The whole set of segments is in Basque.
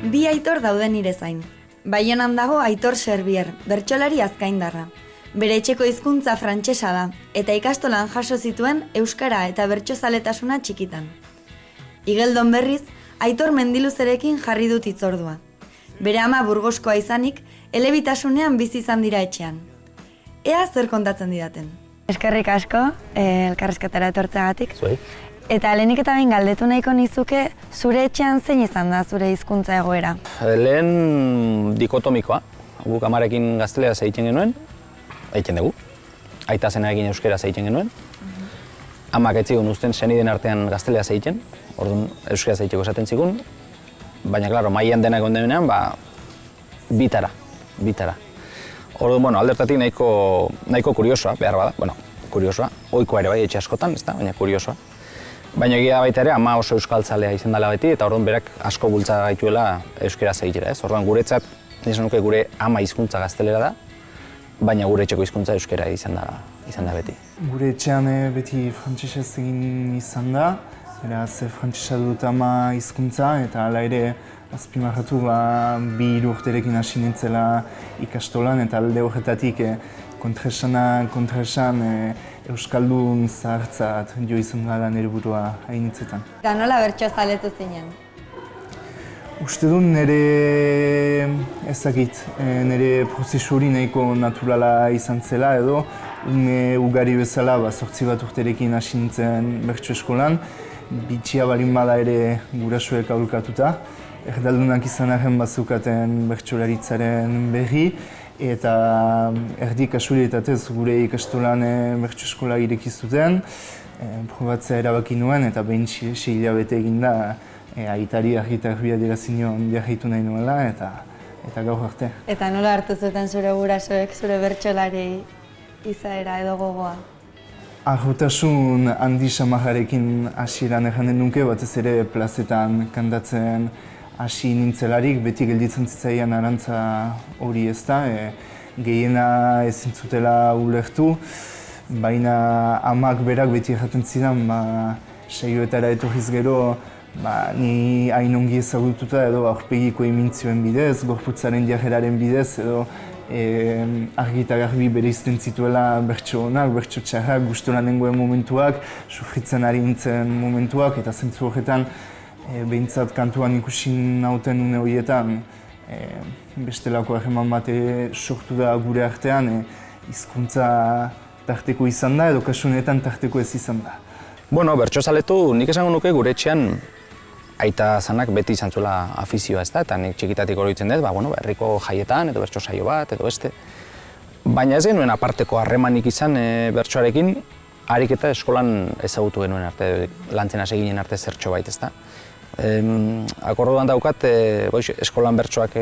Bi Aitor daude nire zain. Baionan dago Aitor Serbier, bertsolari azkaindarra. Bere etxeko hizkuntza frantsesa da, eta ikastolan jaso zituen euskara eta bertsozaletasuna txikitan. Igeldon berriz, Aitor mendiluzerekin jarri dut hitzordua. Bere ama burgoskoa izanik, elebitasunean bizi izan dira etxean. Ea zer kontatzen didaten. Eskerrik asko, elkarrizketara etortzeagatik. Zuei. Eta lehenik eta behin galdetu nahiko nizuke, zure etxean zein izan da zure hizkuntza egoera? Lehen dikotomikoa. Guk amarekin gazteleraz egiten genuen, egiten dugu. Aita zenarekin euskeraz egiten genuen. Amak etzigun uzten seniden artean gazteleraz egiten, orduan euskeraz egiteko esaten zigun. Baina, klaro, mailan denak ondenean, bitara. Orduan, aldertatik nahiko kuriosoa, behar bada. Kuriosoa, ohikoa ere bai etxe askotan, ezta, baina kuriosoa. Baina egia baita ere, ama oso euskaltzalea izan dela beti, eta orduan berak asko bultza gaituela euskeraz egitera, ez? Orduan guretzat, nizan nuke gure ama hizkuntza gaztelera da, baina gure etxeko hizkuntza euskera izan da beti. Gure etxean beti frantsesez egin izan da, beraz frantsesa dut ama hizkuntza, eta hala ere azpimarratu 2 urterekin hasi nintzela ikastolan, eta alde horretatik kontraesan euskaldun zahartzat jo izan gala nire burua hainitzetan. Eta nola bertsozaletu zinen? Uste dut nire nire prozesu hori nahiko naturala izan zela edo ugari bezala 8 urterekin hasi nintzen bertso eskolan, bitxia balin bada ere gurasoek aholkatuta. Erdaldunak izan arren bazukaten bertsolaritzaren berri, eta erdi kasualitateez gure ikastolan bertso eskola ireki zuten, probatzea erabaki nuen eta behin 6 hilabete eginda aitari argitarbi adierazi nion jarraitu nahi nuela eta gaur arte. Eta nola hartu zuten zure gurasoek zure bertsolari izaera edo gogoa? Arrotasun handi samarrarekin hasieran erranen nuke, batez ere plazetan kantatzen hasi nintzelarik, beti gelditzen zitzaian arantza hori ez da, gehiena ezin zutela ulertu, baina amak berak beti erraten zidan, saioetara etorriz gero, ni hain ongi ezagututa edo aurpegiko imintzioen bidez, gorputzaren jarreraren bidez, edo argi eta garbi bereizten zituela bertso onak, bertso txarrak, gustora nengoen momentuak, sufritzen ari nintzen momentuak, eta zentzu horretan behintzat kantuan ikusi nauten une horietan bestelako harreman bat sortu da gure artean, hizkuntza tarteko izan da edo kasu honetan tarteko ez izan da. Bertsozaletu nik esango nuke gure etxean aita zanak beti izan zuela afizioa, ez da? Eta nik txikitatik oroitzen dut, herriko jaietan edo bertso saio bat edo beste. Baina ez genuen aparteko harremanik izan bertsoarekin, harik eta eskolan ezagutu genuen arte, lantzen hasi ginen arte zertxo bait, ez da? Akorduan daukat, eskolan bertsoak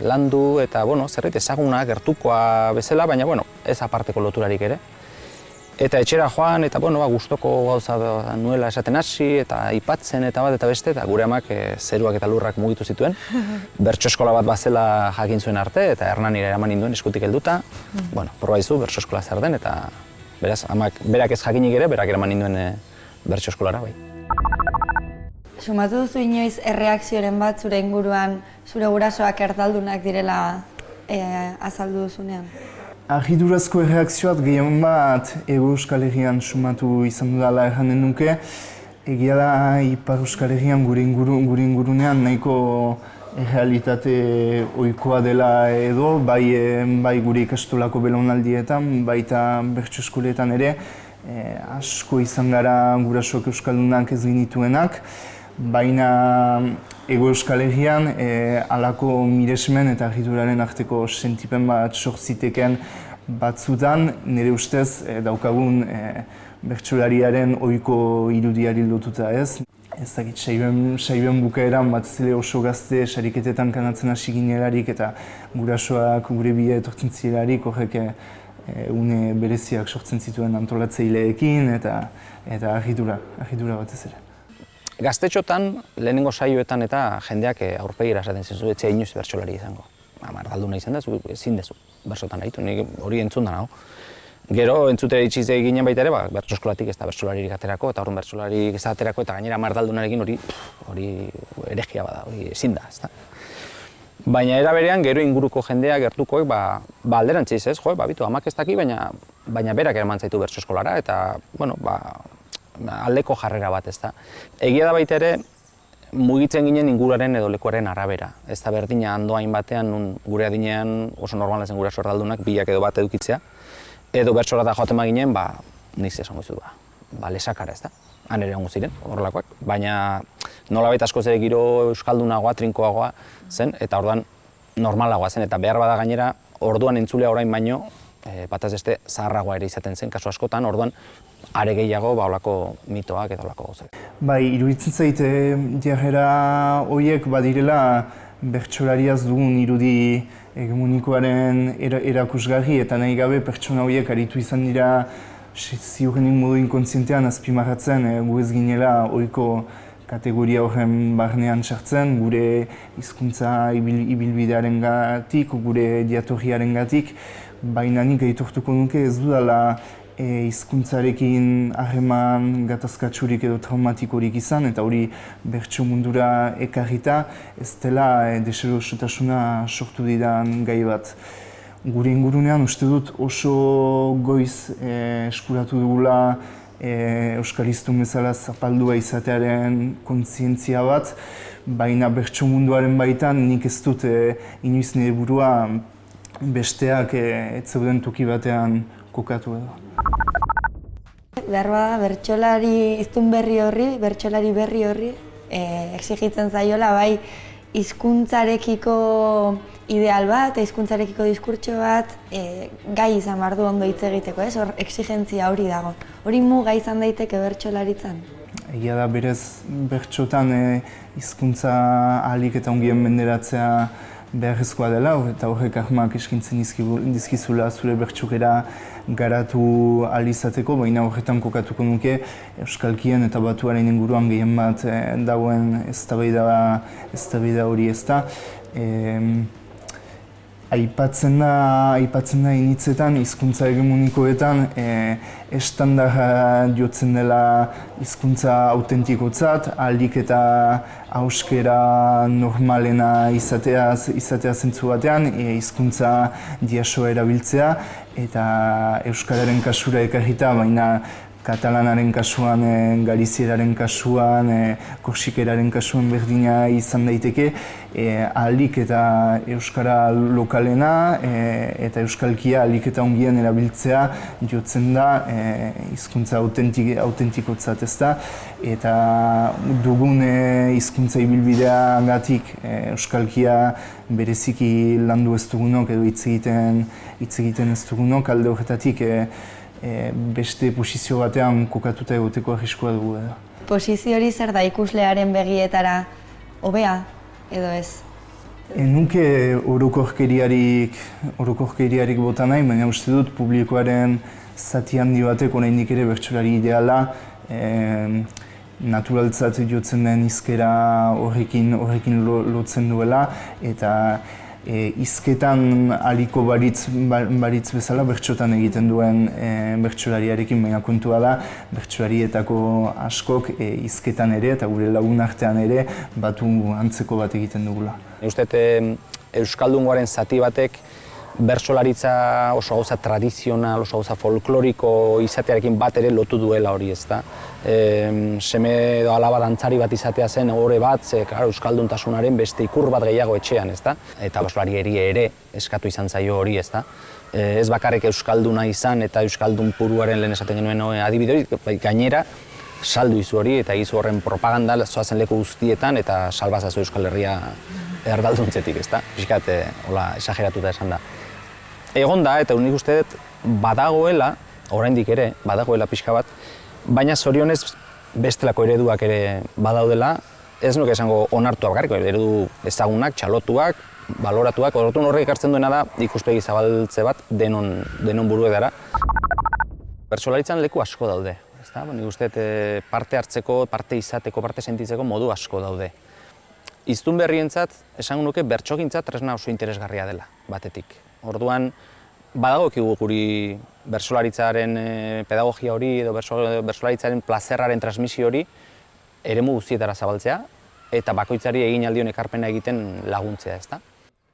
landu eta zerbait ezagunak, gertukoa bezala, baina ez aparteko loturarik ere. Eta etxera joan, eta gustoko gauza nuela esaten hasi, eta aipatzen eta bat eta beste, eta gure amak zeruak eta lurrak mugitu zituen. Bertso eskola bat bazela jakin zuen arte, eta Hernanira eraman ninduen eskutik helduta. Proba izu, bertso eskola zer den, eta beraz, amak berak ez jakinik ere, berak eraman ninduen bertso eskolara bai. Sumatu duzu inoiz erreakzioren bat zure inguruan, zure gurasoak erdaldunak direla azaldu duzunean? Argidurazko erreakzioat gehien bat Hego Euskal Herrian sumatu izan dudala erranen nuke. Egia da Ipar Euskal Herrian gure ingurunean nahiko errealitate ohikoa dela edo, bai gure ikastolako belaunaldietan, baita bertso eskoletan ere, asko izan gara gurasoak euskaldunak ez genituenak, baina Hego Euskal Herrian halako miresmen eta argiduraren arteko sentipen bat sortziteken batzutan, nire ustez daukagun bertsolariaren ohiko irudiari lotuta ez. Ez dakit, saioen bukaeran bat zile oso gazte sariketetan kanatzen hasi ginelarik eta gurasoak gure bia etortzen zirelarik horrek une bereziak sortzen zituen antolatzaileekin eta argidura batez ere. Gaztetxotan, lehenengo saioetan eta jendeak aurpegira esaten zizu, etzea inoiz bertsolari izango. Erdalduna izan da, ezin dezu bersotan aritu, nik hori entzun da nago. Gero entzutera itxiz ginen baita ere, bertso eskolatik ez da bertsolaririk aterako, eta horren bertsolarik ez da aterako, eta gainera mardaldunarekin hori heregia bada, hori ezin da, ezta. Baina era berean gero inguruko jendea gertukoek alderantziz, ez, bitu, amak ez daki, baina berak eraman zaitu bertso eskolara, eta, bueno, aldeko jarrera bat, ez da. Egia da baita ere, mugitzen ginen inguruaren edo lekuaren arabera. Ez da berdina andoain batean, gure adinean oso normala zen gure erdaldunak bilak edo bat edukitzea, edo bertsora da joaten baginen, niz esango izu lesakara, ez da. Han ere egongo ziren, horrelakoak. Baina nolabait askoz ere giro euskaldunagoa, trinkoagoa zen, eta orduan normalagoa zen, eta behar bada gainera orduan entzulea orain baino, bataz beste zaharragoa ere izaten zen, kasu askotan, orduan are gehiago olako mitoak eta olako gauzak. Bai, iruditzen zaite jarrera horiek badirela bertsolariaz dugun irudi hegemonikoaren erakusgarri eta nahi gabe pertsona horiek aritu izan dira ziurrenik modu inkontzientean azpimarratzen gu ez ginela ohiko kategoria horren barnean sartzen, gure hizkuntza ibilbidearengatik, gure diatorriarengatik, baina nik aitortuko nuke ez dudala hizkuntzarekin harreman gatazkatsurik edo traumatikorik izan, eta hori bertso mundura ekarrita, ez dela deserosotasuna sortu didan gai bat. Gure ingurunean uste dut oso goiz eskuratu dugula euskaliztun bezala zapaldua izatearen kontzientzia bat, baina bertso munduaren baitan nik ez dut inoiz nire burua besteak ez zeuden toki batean kokatu edo. Beharbada bertsolari hiztun berri berri horri exigitzen zaiola bai hizkuntzarekiko ideal bat, hizkuntzarekiko diskurtso bat, gai izan behar du ondo hitz egiteko, ez? Hor exigentzia hori dago. Hori muga izan daiteke bertsolaritzan? Egia da berez bertsotan hizkuntza ahalik eta ongien menderatzea beharrezkoa dela, eta horrek ahmak eskintzen dizkizula zure bertsokera garatu ahal izateko, baina horretan kokatuko nuke euskalkien eta batuaren inguruan gehien bat dagoen eztabaida hori ez da. Aipatzen da initzetan, hizkuntza hegemonikoetan, estandarra jotzen dela hizkuntza autentikotzat, ahalik eta hauskera normalena izatea zentzu batean, hizkuntza diasoa erabiltzea, eta euskararen kasura ekarrita, baina katalanaren kasuan, galizieraren kasuan, korsikeraren kasuan berdina izan daiteke, ahalik eta euskara lokalena eta euskalkia ahalik eta ongien erabiltzea jotzen da hizkuntza autentikotzat, ezta, eta dugun hizkuntza ibilbideagatik euskalkia bereziki landu ez dugunok edo hitz egiten ez dugunok, alde horretatik beste posizio batean kokatuta egoteko arriskua dugu edo. Posizio hori zer da ikuslearen begietara hobea edo ez? Nuke orokorkeriarik bota nahi, baina uste dut publikoaren zati handi batek oraindik ere bertsolari ideala naturaltzat jotzen den hizkera horrekin lotzen duela, eta hizketan aliko baritz bezala bertsotan egiten duen bertsolariarekin, baina kontua da bertsolarietako askok hizketan ere eta gure lagun artean ere batu antzeko bat egiten dugula. Uste euskaldungoaren zati batek bertsolaritza oso gauza tradizional, oso gauza folkloriko izatearekin bat ere lotu duela hori, ezta. Seme edo alaba dantzari bat izatea zen ohore bat, euskalduntasunaren beste ikur bat gehiago etxean, ezta. Eta bertsolariari ere eskatu izan zaio hori, ezta. Ez bakarrik euskalduna izan eta euskaldun puruaren lehen esaten genuen adibide hori, gainera saldu izu hori eta izu horren propaganda zoazen leku guztietan eta salbazazu Euskal Herria erdalduntzetik, ezta. Pixkat, hola, esageratuta esan da. Egon da, eta nik uste dut badagoela, oraindik ere, badagoela pixka bat, baina zorionez bestelako ereduak ere badaudela, ez nuke esango onartuak bakarrik, eredu ezagunak, txalotuak, baloratuak, horrek ekartzen duena da ikuspegi zabaltze bat denon buruetara. Bertsolaritzan leku asko daude, ezta? Nik uste dut parte hartzeko, parte izateko, parte sentitzeko modu asko daude. Hiztun berrientzat, esango nuke bertsogintzat tresna oso interesgarria dela, batetik. Orduan, badagokigu guri bertsolaritzaren pedagogia hori edo bertsolaritzaren plazerraren transmisio hori eremu guztietara zabaltzea eta bakoitzari egin aldion ekarpena egiten laguntzea, ezta?